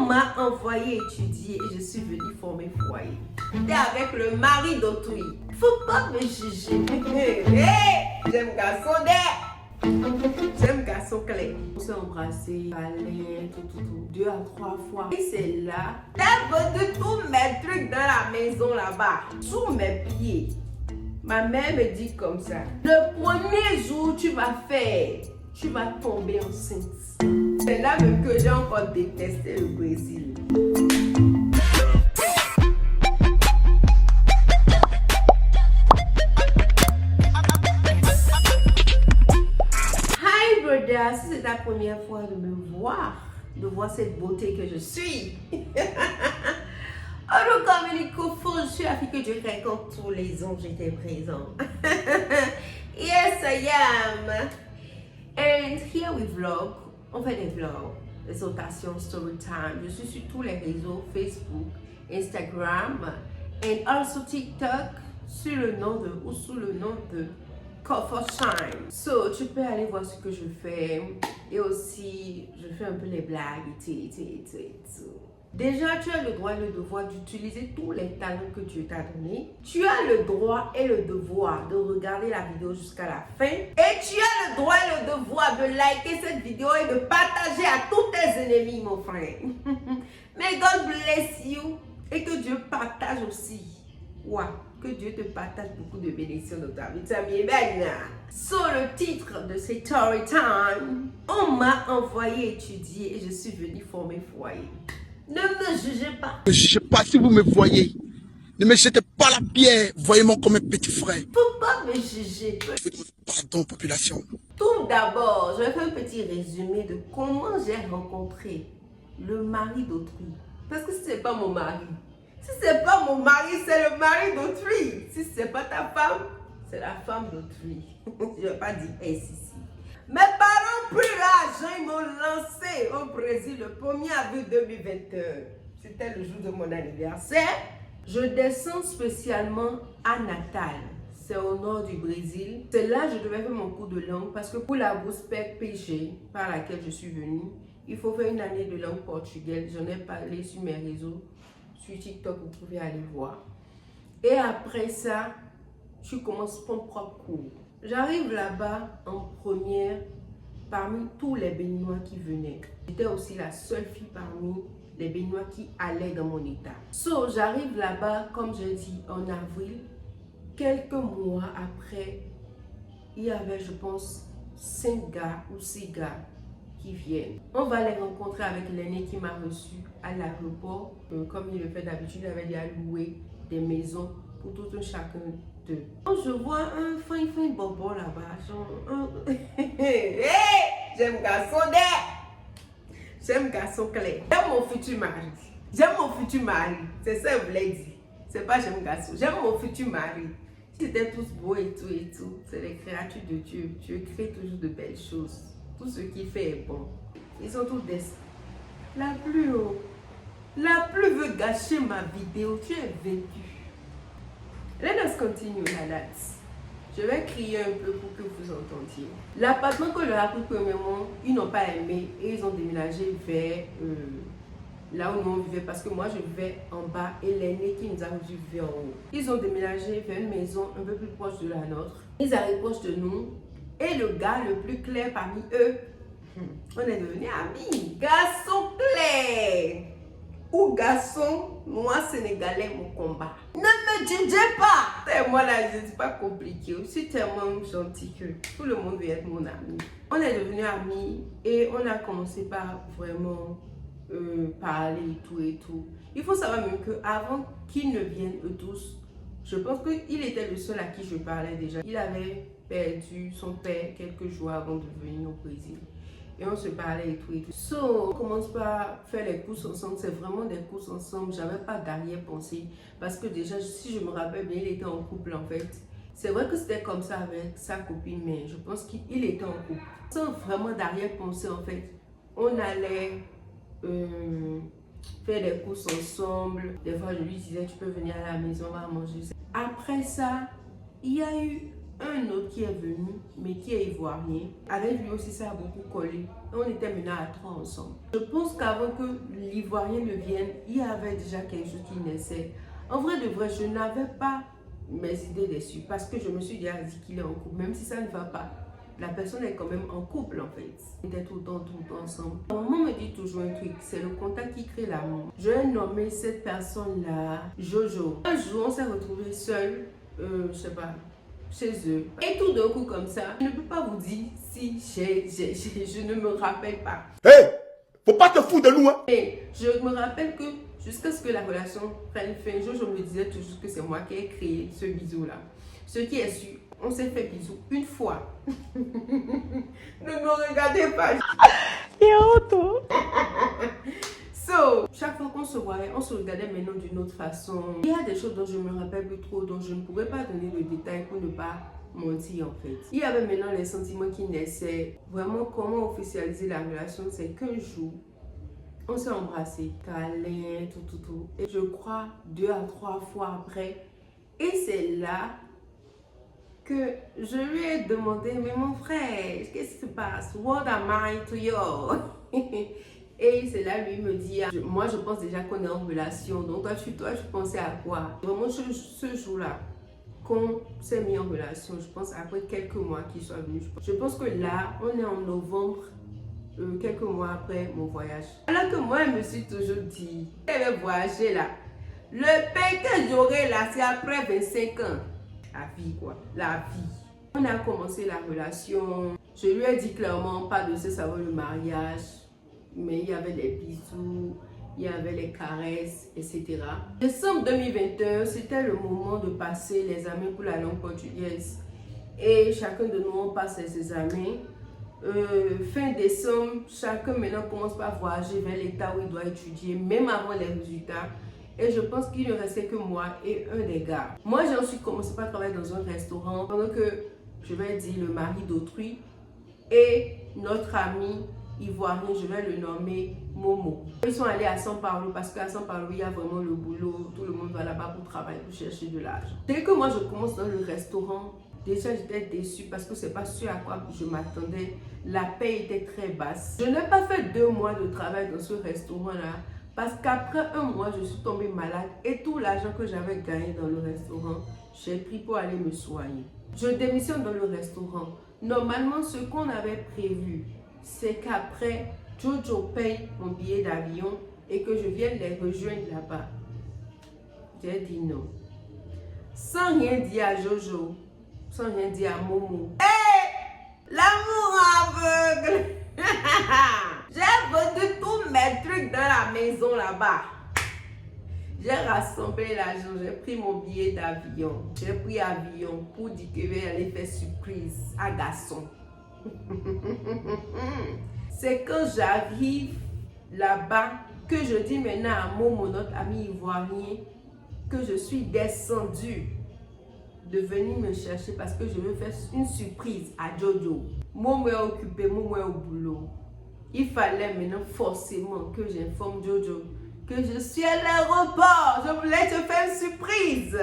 m'a envoyé étudier et je suis venue former foyer. T'es avec le mari d'autrui. Faut pas me juger. J'aime garçon J'aime garçon clair. On s'est embrassé, parlé, tout, 2 à 3 fois. Et c'est là, t'as vendu tous mes trucs dans la maison là-bas, sous mes pieds. Ma mère me dit comme ça, le premier jour tu vas tomber enceinte. C'est là même que j'ai encore détesté le Brésil. Hi brother, si c'est ta première fois de me voir, de voir cette beauté que je suis. Oh, comme une couffour, je suis la fille que Dieu crée quand tous les anges étaient présents. Yes, I am. And here we vlog. On fait des vlogs, des rotations, story time. Je suis sur tous les réseaux, Facebook, Instagram, and also TikTok, sous le nom de Coffee-Shine. So, tu peux aller voir ce que je fais. Et aussi, je fais un peu les blagues et tout. Déjà, tu as le droit et le devoir d'utiliser tous les talents que Dieu t'a donnés. Tu as le droit et le devoir de regarder la vidéo jusqu'à la fin. Et tu as le droit et le devoir de liker cette vidéo et de partager à tous tes ennemis, mon frère. May God bless you. Et que Dieu partage aussi. Ouais, que Dieu te partage beaucoup de bénédictions dans ta vie. Sur le titre de cette story time, on m'a envoyé étudier et je suis venue former foyer. Ne me jugez pas. Ne me jugez pas si vous me voyez. Ne me jetez pas la pierre. Voyez-moi comme un petit frère. Faut pas me juger. Je vous demande pardon, population. Tout d'abord, je vais faire un petit résumé de comment j'ai rencontré le mari d'autrui. Parce que si ce n'est pas mon mari, si ce n'est pas mon mari, c'est le mari d'autrui. Si ce n'est pas ta femme, c'est la femme d'autrui. Je ne vais pas dire ici. Mes parents pris l'argent, ils m'ont lancé au Brésil le 1er avril 2021. C'était le jour de mon anniversaire. Je descends spécialement à Natal. C'est au nord du Brésil. C'est là que je devais faire mon cours de langue parce que pour la bourse PEC-PG par laquelle je suis venue, il faut faire une année de langue portugaise. J'en ai parlé sur mes réseaux, sur TikTok, vous pouvez aller voir. Et après ça, je commence mon propre cours. J'arrive là-bas en première parmi tous les Béninois qui venaient. J'étais aussi la seule fille parmi les Béninois qui allaient dans mon état. So, j'arrive là-bas, comme j'ai dit, en avril. Quelques mois après, il y avait, je pense, 5 gars ou 6 gars qui viennent. On va les rencontrer avec l'aîné qui m'a reçu à l'aéroport. Comme il le fait d'habitude, il avait déjà loué des maisons pour tout un chacun d'eux. Je vois un fin bonbon là-bas. J'aime garçon J'aime garçon clair. J'aime mon futur mari. J'aime mon futur mari. C'est ça que je voulais dire. C'est pas j'aime garçon. J'aime mon futur mari. Ils étaient tous beaux et tout. C'est les créatures de Dieu. Dieu crée toujours de belles choses. Tout ce qu'il fait est bon. Ils sont tous des... La pluie veut gâcher ma vidéo. Tu es vêtue. Let us continue, lads. Je vais crier un peu pour que vous entendiez. L'appartement que leur a pris premièrement, ils n'ont pas aimé et ils ont déménagé vers là où nous on vivait parce que moi je vivais en bas et l'aîné qui nous a reçus vivait en haut. Ils ont déménagé vers une maison un peu plus proche de la nôtre. Ils arrivent proche de nous et le gars le plus clair parmi eux, on est devenus amis. Garçon clair ou garçon noir sénégalais, mon combat. Ne me jugez pas. C'est moi là, je ne suis pas compliqué. Je suis tellement gentil que tout le monde veut être mon ami. On est devenus amis et on a commencé par vraiment parler et tout. Il faut savoir même qu'avant qu'ils ne viennent eux tous, je pense qu'il était le seul à qui je parlais déjà. Il avait perdu son père quelques jours avant de venir au Brésil. Et on se parlait et tout. So, on commence par faire les courses ensemble. C'est vraiment des courses ensemble. J'avais pas d'arrière-pensée. Parce que déjà, si je me rappelle bien, il était en couple en fait. C'est vrai que c'était comme ça avec sa copine, mais je pense qu'il était en couple. Sans vraiment d'arrière-pensée en fait. On allait faire des courses ensemble. Des fois, je lui disais, tu peux venir à la maison, on va manger. Après ça, il y a eu un autre qui est venu, mais qui est ivoirien. Avec lui aussi, ça a beaucoup collé. Et on était maintenant à 3 ensemble. Je pense qu'avant que l'ivoirien ne vienne, il y avait déjà quelque chose qui naissait. En vrai de vrai, je n'avais pas mes idées dessus parce que je me suis déjà dit qu'il est en couple, même si ça ne va pas. La personne est quand même en couple en fait. On était tout le temps ensemble. Maman me dit toujours un truc, c'est le contact qui crée l'amour. Je vais nommer cette personne-là Jojo. Un jour, on s'est retrouvés seuls, je sais pas, chez eux. Et tout d'un coup comme ça, je ne peux pas vous dire si je ne me rappelle pas. Hey, faut pas te foutre de nous, hein. Et je me rappelle que jusqu'à ce que la relation prenne fin, Jojo me disait toujours que c'est moi qui ai créé ce bisou-là. Ce qui est sûr, on s'est fait bisou une fois. Ne me regardez pas. So, chaque fois qu'on se voyait, on se regardait maintenant d'une autre façon. Il y a des choses dont je ne me rappelle plus trop, dont je ne pourrais pas donner de détails pour ne pas mentir en fait. Il y avait maintenant les sentiments qui naissaient. Vraiment, comment officialiser la relation, c'est qu'un jour, on s'est embrassé, câlin, tout. Et je crois 2 à 3 fois après. Et c'est là que je lui ai demandé, mais mon frère, qu'est-ce qui se passe? What am I to you? Et c'est là lui me dit, moi je pense déjà qu'on est en relation, donc toi tu pensais à quoi? Vraiment ce jour-là, qu'on s'est mis en relation, je pense après quelques mois qu'il soit venu. Je pense que là, on est en novembre, quelques mois après mon voyage. Alors que moi, je me suis toujours dit, je vais voyager là. Le pain que j'aurai là, c'est après 25 ans. La vie quoi, la vie. On a commencé la relation. Je lui ai dit clairement pas de cesse avant le mariage. Mais il y avait les bisous, il y avait les caresses, etc. Décembre 2021, c'était le moment de passer les examens pour la langue portugaise. Et chacun de nous, on passe les examens. Fin décembre, chacun maintenant commence par voyager vers l'état où il doit étudier, même avant les résultats. Et je pense qu'il ne restait que moi et un des gars. Moi, j'ai ensuite commencé par travailler dans un restaurant pendant que, je vais dire, le mari d'autrui et notre ami ivoirien, je vais le nommer Momo. Ils sont allés à São Paulo parce qu'à São Paulo, il y a vraiment le boulot. Tout le monde va là-bas pour travailler, pour chercher de l'argent. Dès que moi, je commence dans le restaurant, déjà, j'étais déçue parce que c'est pas ce à quoi je m'attendais. La paie était très basse. Je n'ai pas fait 2 mois de travail dans ce restaurant-là parce qu'après 1 mois, je suis tombée malade et tout l'argent que j'avais gagné dans le restaurant, j'ai pris pour aller me soigner. Je démissionne dans le restaurant. Normalement, ce qu'on avait prévu, c'est qu'après, Jojo paye mon billet d'avion et que je vienne les rejoindre là-bas. J'ai dit non. Sans rien dire à Jojo, sans rien dire à Momo. Hey! L'amour aveugle! J'ai vendu tous mes trucs dans la maison là-bas. J'ai rassemblé l'argent, j'ai pris mon billet d'avion. J'ai pris avion pour dire que je vais aller faire surprise à garçon. C'est quand j'arrive là-bas que je dis maintenant à Momo, notre ami ivoirien, que je suis descendue de venir me chercher parce que je veux faire une surprise à Jojo. Momo est occupé, Momo est au boulot. Il fallait maintenant forcément que j'informe Jojo que je suis à l'aéroport. Je voulais te faire une surprise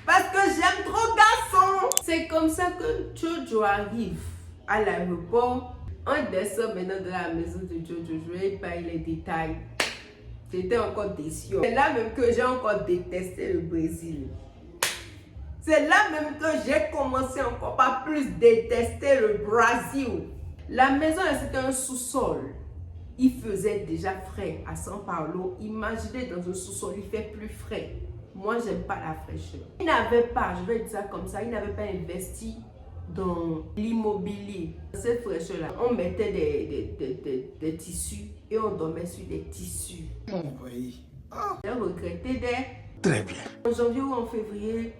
parce que j'aime trop garçon. C'est comme ça que Jojo arrive à l'aéroport. On descend maintenant de la maison de Jojo. Je vais pas les détails. J'étais encore déçue. C'est là même que j'ai encore détesté le Brésil. C'est là même que j'ai commencé encore pas plus détester le Brésil. La maison, c'était un sous-sol. Il faisait déjà frais à São Paulo. Imaginez dans un sous-sol, il fait plus frais. Moi, j'aime pas la fraîcheur. Il n'avait pas, je vais dire ça comme ça, il n'avait pas investi dans l'immobilier. Cette fraîcheur-là, on mettait des tissus et on dormait sur des tissus. Oui. J'ai regretté d'être. Très bien. En janvier ou en février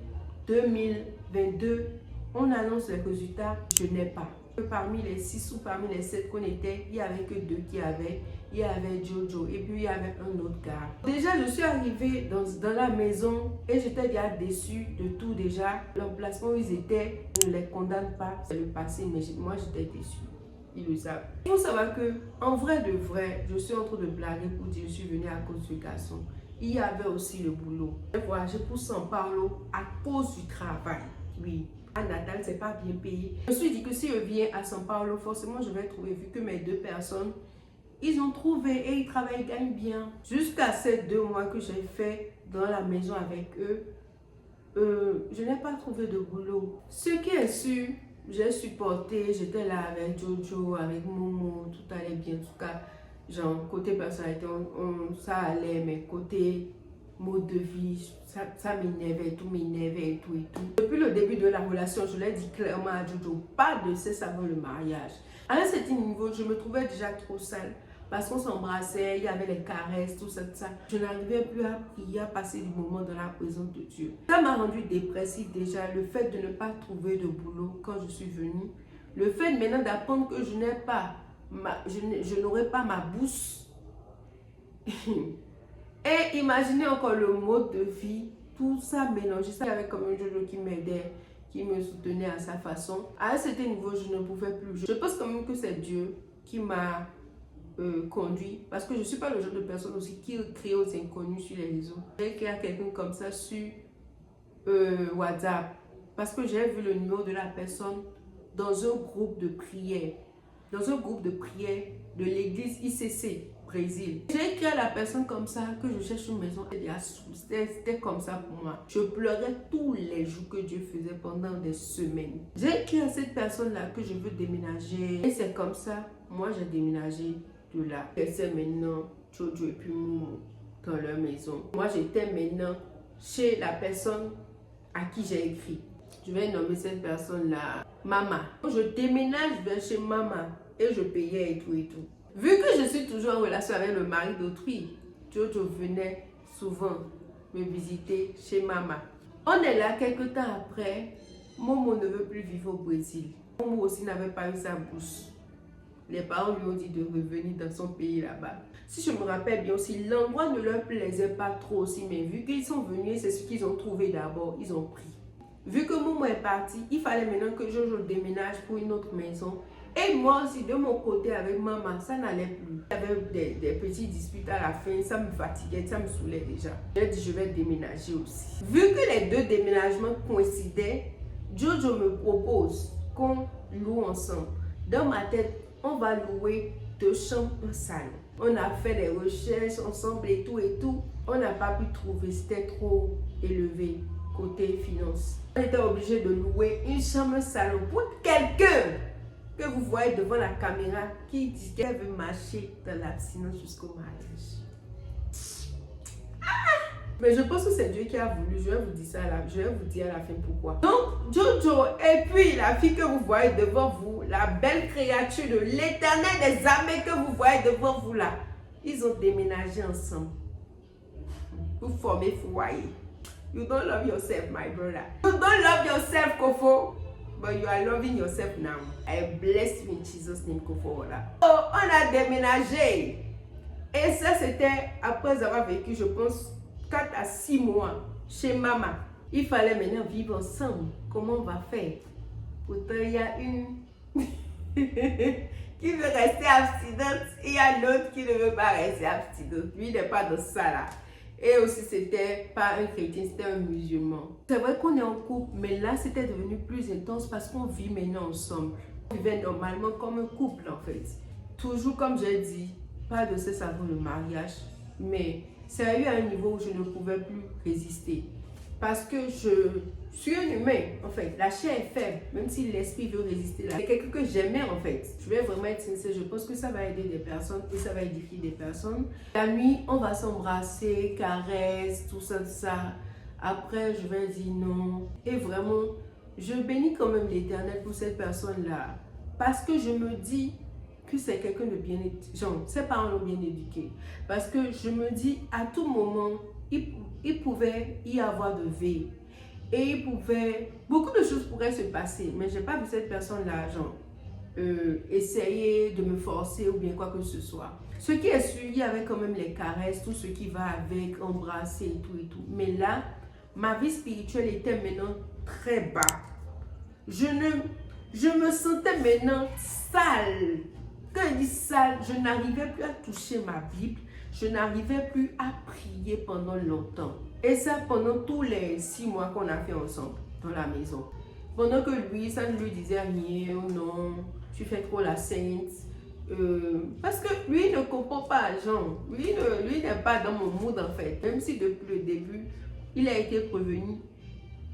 2022, on annonce les résultats. Je n'ai pas. Parmi les 6 ou parmi les 7 qu'on était, il n'y avait que 2 qui avaient. Il y avait Jojo et puis il y avait un autre gars. Déjà, je suis arrivée dans la maison et j'étais déjà déçue de tout déjà. L'emplacement où ils étaient, je ne les condamne pas, c'est le passé, mais moi j'étais déçue. Ils le savent. Il faut savoir que, en vrai de vrai, je suis en train de blaguer pour dire que je suis venue à cause du garçon. Il y avait aussi le boulot. J'ai voyagé pour São Paulo à cause du travail. Oui, À Natal, c'est pas bien payé. Je me suis dit que si je viens à São Paulo, forcément, je vais trouver, vu que mes 2 personnes, ils ont trouvé et ils travaillent, gagnent bien. Jusqu'à ces 2 mois que j'ai fait dans la maison avec eux, je n'ai pas trouvé de boulot. Ce qui est sûr, j'ai supporté, j'étais là avec Jojo, avec Momo, tout allait bien. En tout cas, genre, côté personnalité, ça allait, mais côté mode de vie, ça m'énervait, tout m'énervait et tout et tout. Depuis le début de la relation, je l'ai dit clairement à Jojo, pas de sexe avant le mariage. À un certain niveau, je me trouvais déjà trop sale. Parce qu'on s'embrassait, il y avait les caresses, tout ça, tout ça. Je n'arrivais plus à prier, à passer du moment dans la présence de Dieu. Ça m'a rendu dépressive déjà, le fait de ne pas trouver de boulot quand je suis venue. Le fait maintenant d'apprendre que je n'ai pas, je n'aurai pas ma bourse. Et imaginez encore le mode de vie, tout ça mélangé. Ça, il y avait comme un Jojo qui m'aidait, qui me soutenait à sa façon. À un certain niveau, je ne pouvais plus. Je pense quand même que c'est Dieu qui m'a conduit, parce que je ne suis pas le genre de personne aussi qui crée aux inconnus sur les réseaux. J'ai créé quelqu'un comme ça sur WhatsApp, parce que j'ai vu le numéro de la personne dans un groupe de prière, de l'église ICC Brésil. J'ai écrit à la personne comme ça que je cherche une maison. C'était comme ça pour moi. Je pleurais tous les jours que Dieu faisait pendant des semaines. J'ai écrit à cette personne-là que je veux déménager. Et c'est comme ça, moi j'ai déménagé de là. C'est maintenant Jojo et puis Momo dans leur maison. Moi j'étais maintenant chez la personne à qui j'ai écrit. Je vais nommer cette personne-là Maman. Je déménage vers chez Maman et je payais et tout et tout. Vu que je suis toujours en relation avec le mari d'autrui, Jojo venait souvent me visiter chez Maman. On est là quelques temps après. Momo ne veut plus vivre au Brésil. Momo aussi n'avait pas eu sa bourse. Les parents lui ont dit de revenir dans son pays là-bas. Si je me rappelle bien aussi, l'endroit ne leur plaisait pas trop aussi, mais vu qu'ils sont venus, c'est ce qu'ils ont trouvé d'abord, ils ont pris. Vu que Momo est parti, il fallait maintenant que Jojo déménage pour une autre maison. Et moi aussi, de mon côté, avec Maman, ça n'allait plus. Il y avait des petits disputes à la fin, ça me fatiguait, ça me saoulait déjà. J'ai dit, je vais déménager aussi. Vu que les 2 déménagements coïncidaient, Jojo me propose qu'on loue ensemble. Dans ma tête, on va louer 2 chambres, un salon. On a fait des recherches ensemble et tout. On n'a pas pu trouver, c'était trop élevé côté finance. On était obligé de louer une chambre, un salon pour quelqu'un que vous voyez devant la caméra qui dit qu'elle veut marcher dans l'abstinence jusqu'au mariage. Mais je pense que c'est Dieu qui a voulu. Je vais vous dire ça là. Je vais vous dire à la fin pourquoi. Donc, Jojo et puis la fille que vous voyez devant vous, la belle créature de l'Éternel des armées que vous voyez devant vous là, ils ont déménagé ensemble. Vous formez foyer. You don't love yourself, my brother. You don't love yourself, Kofo. But you are loving yourself now. I bless you in Jesus' name, Kofo. Oh, on a déménagé. Et ça, c'était après avoir vécu, je pense, 4 à 6 mois chez Maman. Il fallait maintenant vivre ensemble. Comment on va faire? Pourtant, il y a une qui veut rester abstinente et il y a l'autre qui ne veut pas rester abstinente. Lui, il n'est pas dans ça là. Et aussi, c'était pas un chrétien, c'était un musulman. C'est vrai qu'on est en couple, mais là, c'était devenu plus intense parce qu'on vit maintenant ensemble. On vivait normalement comme un couple en fait. Toujours comme j'ai dit, pas de sexe avant le mariage, mais c'est eu à un niveau où je ne pouvais plus résister. Parce que je suis un humain, en fait. La chair est faible, même si l'esprit veut résister. C'est quelqu'un que j'aimais, en fait. Je vais vraiment être sincère. Je pense que ça va aider des personnes et ça va édifier des personnes. La nuit, on va s'embrasser, caresse, tout ça, tout ça. Après, je vais dire non. Et vraiment, je bénis quand même l'Éternel pour cette personne-là. Parce que je me dis que c'est quelqu'un de bien éduqué. Genre, ses parents l'ont bien éduqué. Parce que je me dis, à tout moment, il pouvait y avoir de vie. Et beaucoup de choses pourraient se passer. Mais je n'ai pas vu cette personne-là, genre, essayer de me forcer ou bien quoi que ce soit. Ce qui est sûr, il y avait quand même les caresses, tout ce qui va avec, embrasser et tout et tout. Mais là, ma vie spirituelle était maintenant très bas. Je me sentais maintenant sale. Quand je dis sale, je n'arrivais plus à toucher ma Bible. Je n'arrivais plus à prier pendant longtemps. Et ça pendant tous les 6 mois qu'on a fait ensemble dans la maison. Pendant que lui, ça ne lui disait rien, oh non, tu fais trop la sainte. Parce que lui ne comprend pas, Jean. Lui n'est pas dans mon mood en fait. Même si depuis le début, il a été prévenu.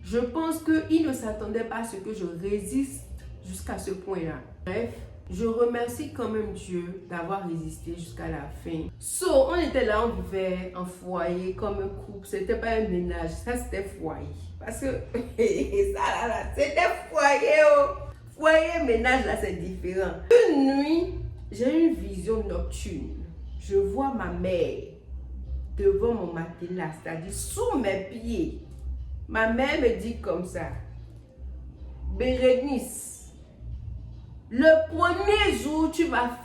Je pense qu'il ne s'attendait pas à ce que je résiste jusqu'à ce point-là. Bref, je remercie quand même Dieu d'avoir résisté jusqu'à la fin. On était là, on vivait en foyer comme un couple. C'était pas un ménage, ça c'était foyer. Parce que ça là, c'était foyer. Oh. Foyer, ménage là, c'est différent. Une nuit, j'ai une vision nocturne. Je vois ma mère devant mon matelas, c'est-à-dire sous mes pieds. Ma mère me dit comme ça, Bérénice, le premier jour tu vas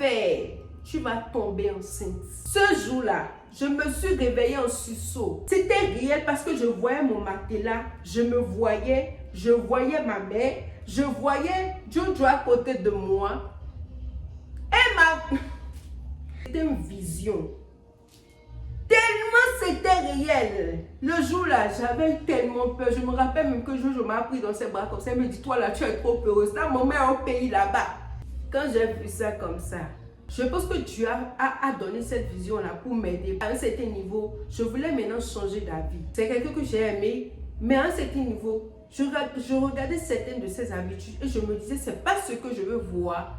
tomber enceinte. Ce jour-là, je me suis réveillée en sursaut. C'était réel parce que je voyais mon matelas, je voyais ma mère, je voyais Jojo à côté de moi. C'était une vision. Tellement c'était réel. Le jour-là, j'avais tellement peur. Je me rappelle même que Jojo m'a pris dans ses bras comme ça. Elle me dit, toi là, tu es trop peureuse. Ta maman est au pays là-bas. Quand j'ai vu ça comme ça, je pense que Dieu a donné cette vision-là pour m'aider. À un certain niveau, je voulais maintenant changer d'avis. C'est quelqu'un que j'ai aimé, mais à un certain niveau, je regardais certaines de ses habitudes et je me disais, c'est pas ce que je veux voir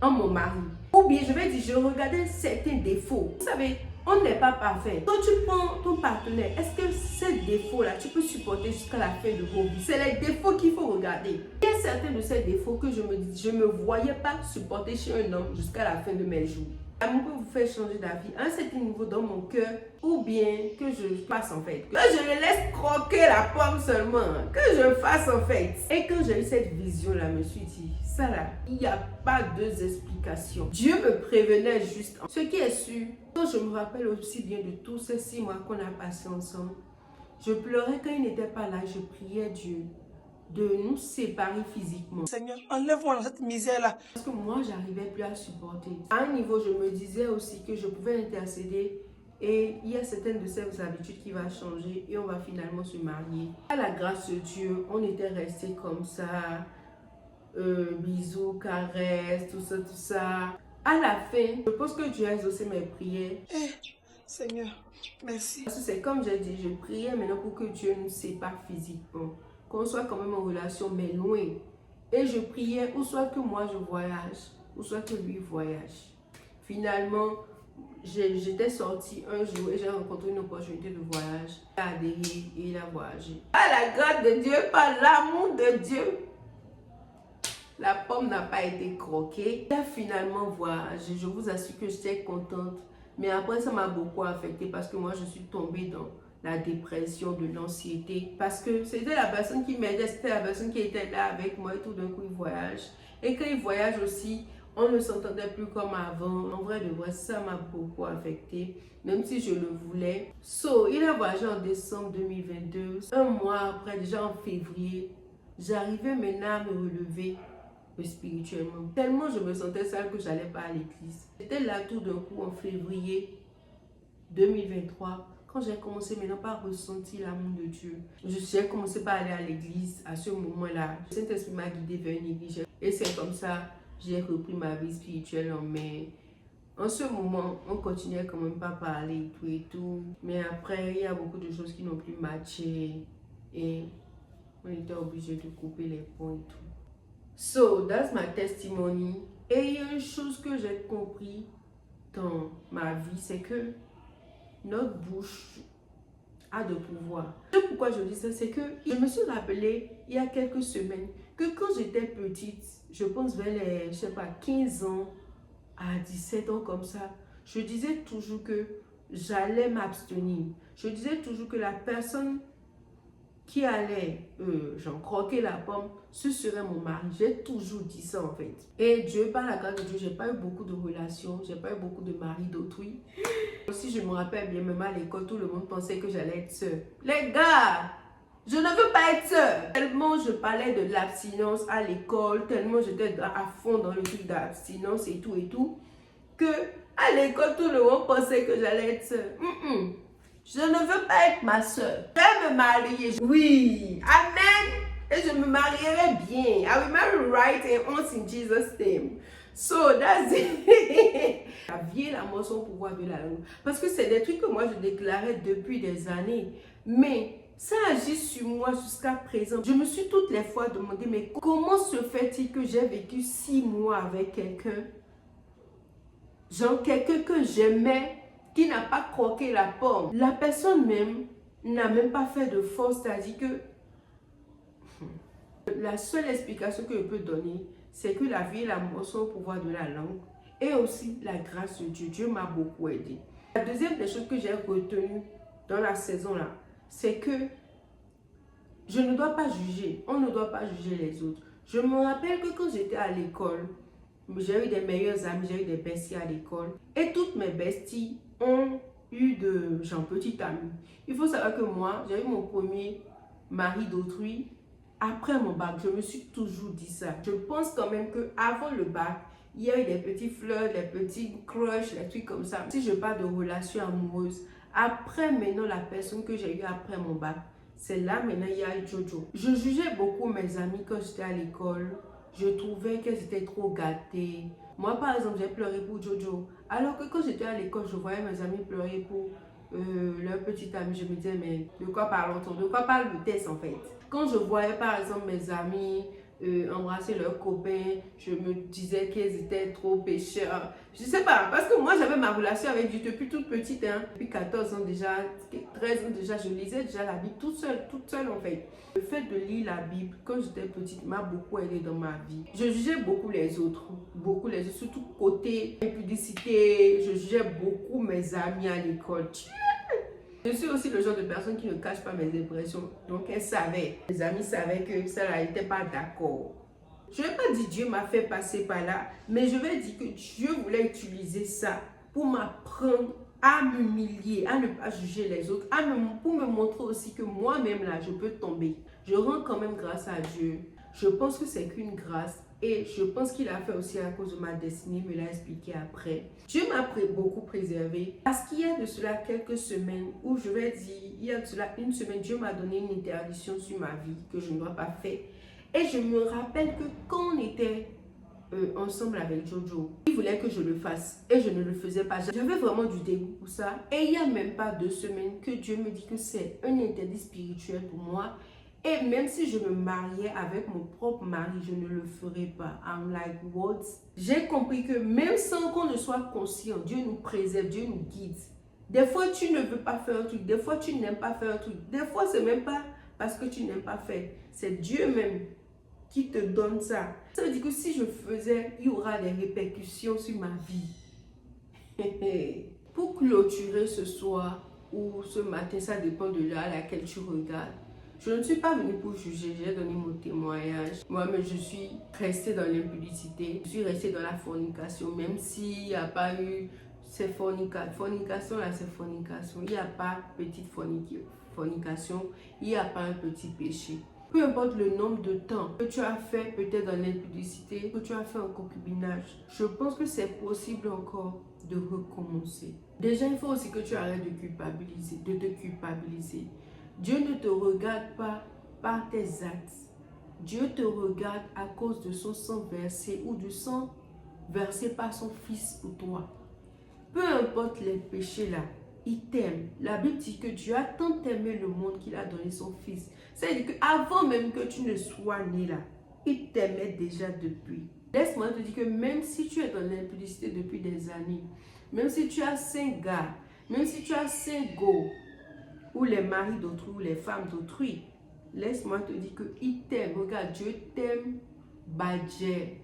en mon mari. Ou bien, je vais dire, je regardais certains défauts. Vous savez, on n'est pas parfait. Quand tu prends ton partenaire, est-ce que ces défauts-là, tu peux supporter jusqu'à la fin de vos vies? C'est les défauts qu'il faut regarder. Il y a certains de ces défauts que je ne me voyais pas supporter chez un homme jusqu'à la fin de mes jours. L'amour peut vous faire changer d'avis à un certain niveau dans mon cœur, ou bien que je fasse en fait. Que je le laisse croquer la pomme seulement. Que je fasse en fait. Et quand j'ai eu cette vision-là, je me suis dit, ça là, il n'y a pas deux explications. Dieu me prévenait juste. Ce qui est sûr, quand je me rappelle aussi bien de tous ces 6 mois qu'on a passés ensemble, je pleurais quand il n'était pas là, je priais Dieu de nous séparer physiquement. Seigneur, enlève-moi dans cette misère-là. Parce que moi, j'arrivais plus à supporter. À un niveau, je me disais aussi que je pouvais intercéder et il y a certaines de ces habitudes qui vont changer et on va finalement se marier. À la grâce de Dieu, on était restés comme ça, bisous, caresses, tout ça. À la fin, je pense que Dieu a exaucé mes prières. Seigneur, merci. Parce que c'est comme j'ai dit, je priais maintenant pour que Dieu nous sépare physiquement. Qu'on soit quand même en relation, mais loin. Et je priais, ou soit que moi je voyage, ou soit que lui voyage. Finalement, j'étais sortie un jour et j'ai rencontré une opportunité de voyage. Il a adhéré et il a voyagé. Par la grâce de Dieu, par l'amour de Dieu, la pomme n'a pas été croquée. Il a finalement voyagé. Je vous assure que j'étais contente. Mais après, ça m'a beaucoup affectée parce que moi, je suis tombée dans la dépression, de l'anxiété. Parce que c'était la personne qui m'aidait, c'était la personne qui était là avec moi et tout d'un coup, il voyage. Et quand il voyage aussi, on ne s'entendait plus comme avant. En vrai de vrai, ça m'a beaucoup affectée, même si je le voulais. Il a voyagé en décembre 2022. Un mois après, déjà en février, j'arrivais maintenant à me relever spirituellement. Tellement je me sentais sale que j'allais pas à l'église. C'était là tout d'un coup en février 2023 quand j'ai commencé maintenant par ressentir l'amour de Dieu. J'ai commencé par aller à l'église à ce moment-là. Le Saint-Esprit m'a guidé vers une église et c'est comme ça j'ai repris ma vie spirituelle en main. En ce moment, on continuait quand même pas à parler et tout. Mais après, il y a beaucoup de choses qui n'ont plus matché et on était obligé de couper les ponts et tout. So, that's my testimony. Et il y a une chose que j'ai compris dans ma vie, c'est que notre bouche a de pouvoir. Et pourquoi je dis ça, c'est que je me suis rappelé il y a quelques semaines que quand j'étais petite, je pense vers les, je sais pas, 15 ans à 17 ans comme ça, je disais toujours que j'allais m'abstenir. Je disais toujours que la personne qui allait croquer la pomme, ce serait mon mari. J'ai toujours dit ça en fait. Et Dieu, par la grâce de Dieu, j'ai pas eu beaucoup de relations, j'ai pas eu beaucoup de maris d'autrui. Aussi, je me rappelle bien, même à l'école, tout le monde pensait que j'allais être sœur. Les gars, je ne veux pas être sœur. Tellement je parlais de l'abstinence à l'école, tellement j'étais à fond dans le truc d'abstinence et tout, que à l'école, tout le monde pensait que j'allais être sœur. Je ne veux pas être ma soeur. Je vais me marier. Oui. Amen. Et je me marierai bien. I will marry right and once in Jesus' name. So that's it. La vie et la mort sont au pouvoir de la langue. Parce que c'est des trucs que moi je déclarais depuis des années. Mais ça agit sur moi jusqu'à présent. Je me suis toutes les fois demandé, mais comment se fait-il que j'ai vécu 6 mois avec quelqu'un? Genre quelqu'un que j'aimais, qui n'a pas croqué la pomme. La personne même n'a même pas fait de force, c'est-à-dire que la seule explication que je peux donner, c'est que la vie et la mort sont au pouvoir de la langue et aussi la grâce de Dieu. Dieu m'a beaucoup aidé. La deuxième des choses que j'ai retenues dans la saison là, c'est que je ne dois pas juger. On ne doit pas juger les autres. Je me rappelle que quand j'étais à l'école, j'ai eu des meilleurs amis, j'ai eu des besties à l'école. Et toutes mes besties ont eu de genre petites amies. Il faut savoir que moi, j'ai eu mon premier mari d'autrui après mon bac. Je me suis toujours dit ça. Je pense quand même qu'avant le bac, il y a eu des petits flirts, des petits crushs, des trucs comme ça. Si je parle de relations amoureuses, après maintenant la personne que j'ai eue après mon bac, c'est là maintenant il y a eu Jojo. Je jugeais beaucoup mes amis quand j'étais à l'école. Je trouvais qu'elles étaient trop gâtées. Moi par exemple j'ai pleuré pour Jojo. Alors que quand j'étais à l'école, je voyais mes amis pleurer pour leur petite amie. Je me disais mais de quoi parle-t-on? De quoi parle le test en fait? Quand je voyais par exemple mes amis embrasser leurs copains, je me disais qu'elles étaient trop pécheurs. Je sais pas, parce que moi j'avais ma relation avec Dieu depuis toute petite, hein. Depuis 14 ans déjà, 13 ans déjà, je lisais déjà la Bible toute seule en fait. Le fait de lire la Bible quand j'étais petite m'a beaucoup aidé dans ma vie. Je jugeais beaucoup les autres, surtout côté impudicité. Je jugeais beaucoup mes amis à l'école. Je suis aussi le genre de personne qui ne cache pas mes impressions. Donc, elle savait. Mes amis savaient que ça n'était pas d'accord. Je ne vais pas dire Dieu m'a fait passer par là, mais je vais dire que Dieu voulait utiliser ça pour m'apprendre à m'humilier, à ne pas juger les autres, pour me montrer aussi que moi-même là, je peux tomber. Je rends quand même grâce à Dieu. Je pense que c'est qu'une grâce. Et je pense qu'il a fait aussi à cause de ma destinée, me l'a expliqué après. Dieu m'a beaucoup préservé. Parce qu'il y a de cela quelques semaines, où je vais dire, il y a de cela une semaine, Dieu m'a donné une interdiction sur ma vie que je ne dois pas faire. Et je me rappelle que quand on était ensemble avec Jojo, il voulait que je le fasse et je ne le faisais pas. J'avais vraiment du dégoût pour ça. Et il n'y a même pas 2 semaines que Dieu me dit que c'est un interdit spirituel pour moi. Et même si je me mariais avec mon propre mari, je ne le ferais pas. I'm like, what? J'ai compris que même sans qu'on ne soit conscient, Dieu nous préserve, Dieu nous guide. Des fois, tu ne veux pas faire un truc. Des fois, tu n'aimes pas faire un truc. Des fois, c'est même pas parce que tu n'aimes pas faire. C'est Dieu même qui te donne ça. Ça veut dire que si je faisais, il y aura des répercussions sur ma vie. Pour clôturer ce soir ou ce matin, ça dépend de l'heure à laquelle tu regardes. Je ne suis pas venue pour juger, j'ai donné mon témoignage. Moi-même, je suis restée dans l'impudicité. Je suis restée dans la fornication, même s'il n'y a pas eu ces fornications là, c'est fornication. Il n'y a pas petite fornication, il n'y a pas un petit péché. Peu importe le nombre de temps que tu as fait peut-être dans l'impudicité, que tu as fait en concubinage, je pense que c'est possible encore de recommencer. Déjà, il faut aussi que tu arrêtes de te culpabiliser. Dieu ne te regarde pas par tes actes. Dieu te regarde à cause de son sang versé ou du sang versé par son Fils pour toi. Peu importe les péchés là, il t'aime. La Bible dit que Dieu a tant aimé le monde qu'il a donné son Fils. C'est-à-dire qu'avant même que tu ne sois né là, il t'aimait déjà depuis. Laisse-moi te dire que même si tu es dans l'impudicité depuis des années, même si tu as 5 gars, même si tu as 5 go, ou les maris d'autrui, ou les femmes d'autrui, laisse-moi te dire qu'il t'aime. Regarde, Dieu t'aime, badger.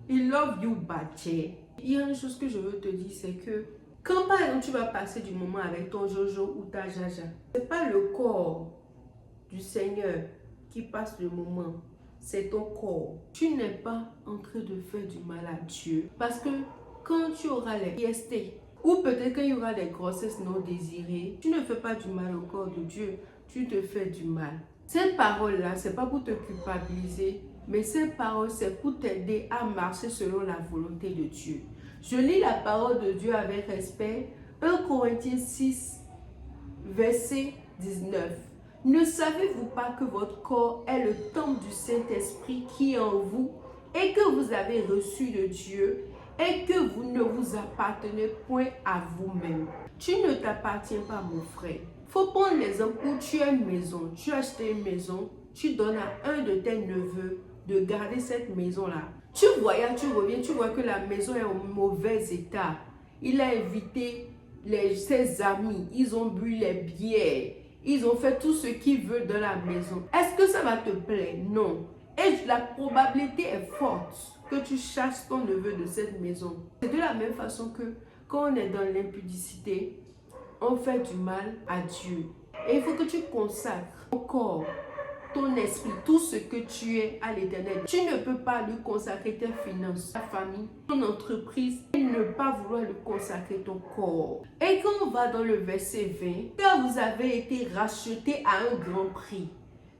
Il love you, badger. Il y a une chose que je veux te dire, c'est que quand par exemple tu vas passer du moment avec ton Jojo ou ta Jaja, ce n'est pas le corps du Seigneur qui passe le moment, c'est ton corps. Tu n'es pas en train de faire du mal à Dieu. Parce que quand tu auras les IST, ou peut-être qu'il y aura des grossesses non désirées, tu ne fais pas du mal au corps de Dieu, tu te fais du mal. Cette parole-là, ce n'est pas pour te culpabiliser, mais cette parole, c'est pour t'aider à marcher selon la volonté de Dieu. Je lis la parole de Dieu avec respect. 1 Corinthiens 6, verset 19. Ne savez-vous pas que votre corps est le temple du Saint-Esprit qui est en vous et que vous avez reçu de Dieu et que vous ne vous appartenez point à vous-même? Tu ne t'appartiens pas, mon frère. Faut prendre l'exemple où tu as une maison, tu as acheté une maison, tu donnes à un de tes neveux de garder cette maison-là. Tu voyages, tu reviens, tu vois que la maison est en mauvais état. Il a invité ses amis, ils ont bu les bières, ils ont fait tout ce qu'ils veulent dans la maison. Est-ce que ça va te plaire? Non. Et la probabilité est forte que tu chasses ton neveu de cette maison. C'est de la même façon que quand on est dans l'impudicité, on fait du mal à Dieu. Et il faut que tu consacres ton corps, ton esprit, tout ce que tu es à l'Éternel. Tu ne peux pas lui consacrer tes finances, ta famille, ton entreprise et ne pas vouloir lui consacrer ton corps. Et quand on va dans le verset 20, car vous avez été rachetés à un grand prix.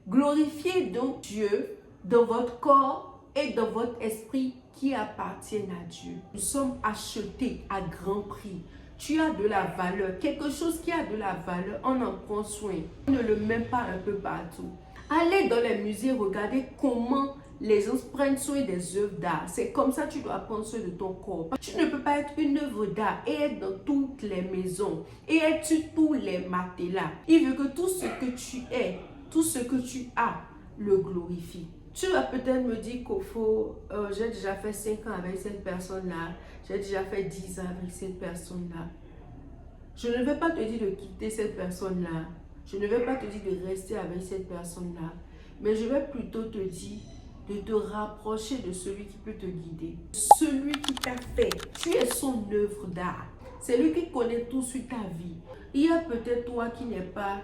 Glorifiez donc Dieu dans votre corps et dans votre esprit qui appartiennent à Dieu. Nous sommes achetés à grand prix. Tu as de la valeur. Quelque chose qui a de la valeur, on en prend soin. On ne le met pas un peu partout. Allez dans les musées, regardez comment les gens prennent soin des œuvres d'art. C'est comme ça que tu dois prendre soin de ton corps. Tu ne peux pas être une œuvre d'art et être dans toutes les maisons et être sur tous les matelas. Il veut que tout ce que tu es, tout ce que tu as, le glorifie. Tu vas peut-être me dire qu'au fond, j'ai déjà fait 5 ans avec cette personne-là, j'ai déjà fait 10 ans avec cette personne-là. Je ne vais pas te dire de quitter cette personne-là. Je ne vais pas te dire de rester avec cette personne-là. Mais je vais plutôt te dire de te rapprocher de celui qui peut te guider. Celui qui t'a fait. Tu es son œuvre d'art. C'est lui qui connaît tout sur ta vie. Il y a peut-être toi qui n'es pas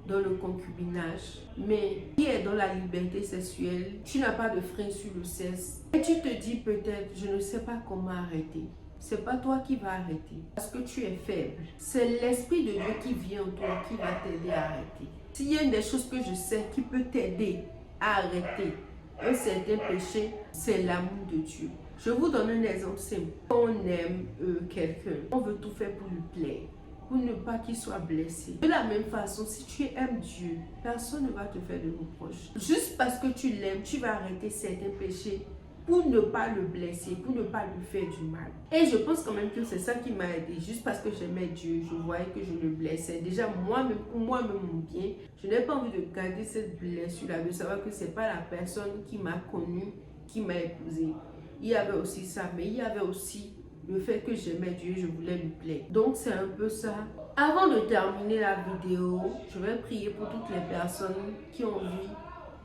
dans le concubinage, mais qui est dans la liberté sexuelle. Tu n'as pas de frein sur le sexe. Et tu te dis peut-être, je ne sais pas comment arrêter. C'est pas toi qui vas arrêter parce que tu es faible. C'est l'Esprit de Dieu qui vient en toi qui va t'aider à arrêter. S'il y a une des choses que je sais qui peut t'aider à arrêter un certain péché, c'est l'amour de Dieu. Je vous donne un exemple simple. Quand on aime quelqu'un, on veut tout faire pour lui plaire, pour ne pas qu'il soit blessé. De la même façon, si tu aimes Dieu, personne ne va te faire de reproches. Juste parce que tu l'aimes, tu vas arrêter certains péchés pour ne pas le blesser, pour ne pas lui faire du mal. Et je pense quand même que c'est ça qui m'a aidé. Juste parce que j'aimais Dieu, je voyais que je le blessais. Déjà, moi-même, pour moi-même, mon bien, je n'ai pas envie de garder cette blessure-là, de savoir que ce n'est pas la personne qui m'a connue, qui m'a épousée. Il y avait aussi ça, mais il y avait aussi le fait que j'aimais Dieu, je voulais lui plaire. Donc, c'est un peu ça. Avant de terminer la vidéo, je vais prier pour toutes les personnes qui ont envie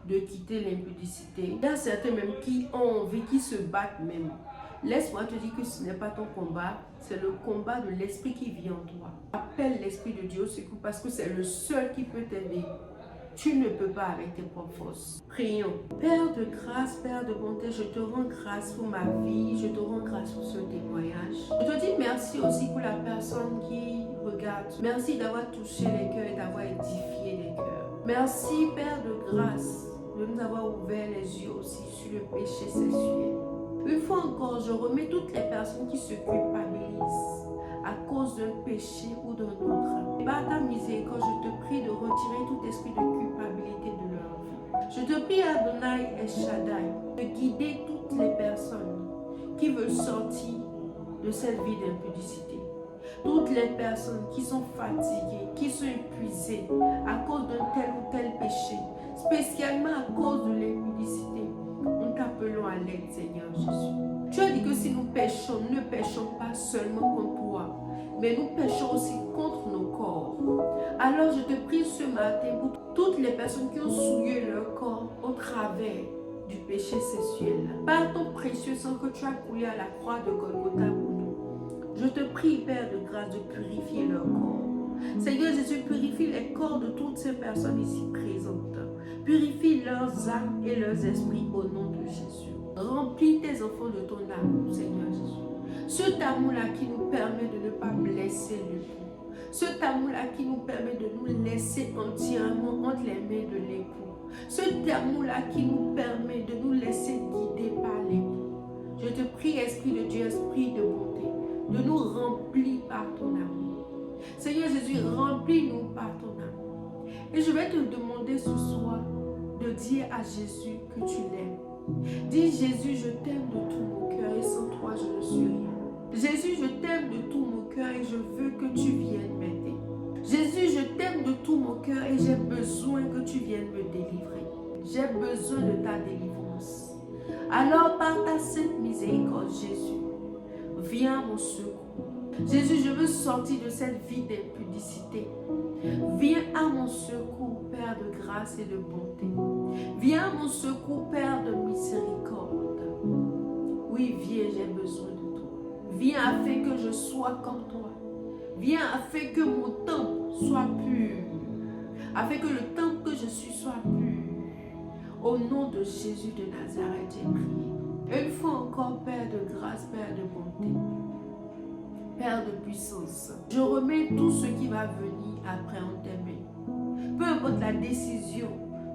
de quitter l'impudicité. Il y a certains même qui ont envie, qui se battent même. Laisse-moi te dire que ce n'est pas ton combat, c'est le combat de l'esprit qui vit en toi. Appelle l'esprit de Dieu au secours parce que c'est le seul qui peut t'aider. Tu ne peux pas avec tes propres forces. Prions. Père de grâce, Père de bonté, je te rends grâce pour ma vie, je te rends grâce pour ce témoignage. Je te dis merci aussi pour la personne qui regarde. Merci d'avoir touché les cœurs et d'avoir édifié les cœurs. Merci Père de grâce de nous avoir ouvert les yeux aussi sur le péché sexuel. Une fois encore, je remets toutes les personnes qui se culpabilisent à cause d'un péché ou d'un autre. Par ta miséricorde, je te prie de retirer tout esprit de culpabilité de leur vie. Je te prie, Adonai et Shaddai, de guider toutes les personnes qui veulent sortir de cette vie d'impudicité. Toutes les personnes qui sont fatiguées, qui sont épuisées à cause d'un tel ou tel péché, spécialement à cause de l'impudicité, nous t'appelons à l'aide, Seigneur Jésus. Tu as dit que si nous péchons, nous ne péchons pas seulement contre toi, mais nous péchons aussi contre nos corps. Alors je te prie ce matin pour toutes les personnes qui ont souillé leur corps au travers du péché sexuel. Par ton précieux sang que tu as coulé à la croix de Golgotha pour nous, je te prie, Père de grâce, de purifier leur corps. Seigneur Jésus, purifie les corps de toutes ces personnes ici présentes. Purifie leurs âmes et leurs esprits au nom de Jésus. Remplis tes enfants de ton amour, Seigneur Jésus. Cet amour-là qui nous permet de ne pas blesser l'époux. Cet amour-là qui nous permet de nous laisser entièrement entre les mains de l'époux. Cet amour-là qui nous permet de nous laisser guider par l'époux. Je te prie, Esprit de Dieu, Esprit de bonté, de nous remplir par ton amour. Seigneur Jésus, remplis-nous par ton amour. Et je vais te demander ce soir de dire à Jésus que tu l'aimes. Dis Jésus, je t'aime de tout mon cœur et sans toi je ne suis rien. Jésus, je t'aime de tout mon cœur et je veux que tu viennes m'aider. Jésus, je t'aime de tout mon cœur et j'ai besoin que tu viennes me délivrer. J'ai besoin de ta délivrance. Alors par ta sainte miséricorde, Jésus, viens à mon secours. Jésus, je veux sortir de cette vie d'impudicité. Viens à mon secours, Père de grâce et de bonté. Viens à mon secours, Père de miséricorde. Oui, viens, j'ai besoin de toi. Viens afin que je sois comme toi. Viens afin que mon temple soit pur. Afin que le temple que je suis soit pur. Au nom de Jésus de Nazareth, j'ai prié. Une fois encore, Père de grâce, Père de bonté. Père de puissance, je remets tout ce qui va venir après en tes mains. Peu importe la décision,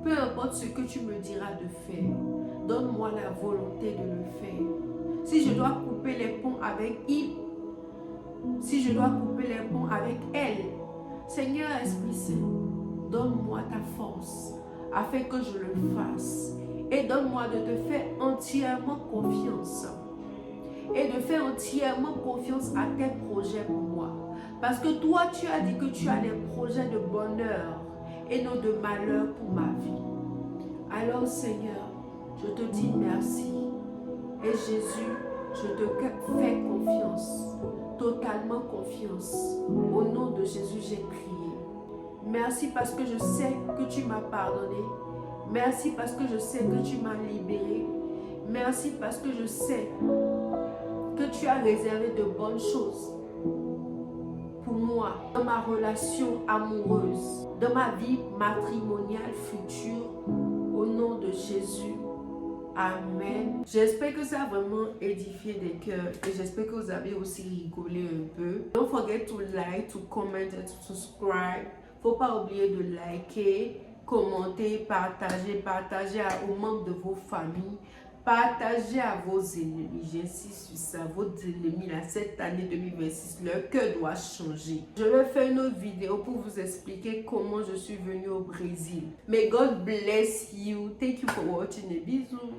peu importe ce que tu me diras de faire, donne-moi la volonté de le faire. Si je dois couper les ponts avec il, si je dois couper les ponts avec elle, Seigneur Esprit Saint, donne-moi ta force afin que je le fasse. Et donne-moi de te faire entièrement confiance. Et de faire entièrement confiance à tes projets pour moi. Parce que toi, tu as dit que tu as des projets de bonheur et non de malheur pour ma vie. Alors Seigneur, je te dis merci. Et Jésus, je te fais confiance, totalement confiance. Au nom de Jésus, j'ai prié. Merci parce que je sais que tu m'as pardonné. Merci parce que je sais que tu m'as libéré. Merci parce que je sais que tu as réservé de bonnes choses pour moi dans ma relation amoureuse, dans ma vie matrimoniale future, au nom de Jésus. Amen. J'espère que ça a vraiment édifié des cœurs et j'espère que vous avez aussi rigolé un peu. Don't forget to like, to comment and to subscribe. Faut pas oublier de liker, commenter, partager aux membres de vos familles. Partagez à vos ennemis, j'insiste sur ça, vos ennemis là, cette année 2026, leur cœur doit changer. Je vais faire une autre vidéo pour vous expliquer comment je suis venue au Brésil. May God bless you. Thank you for watching. Bisous.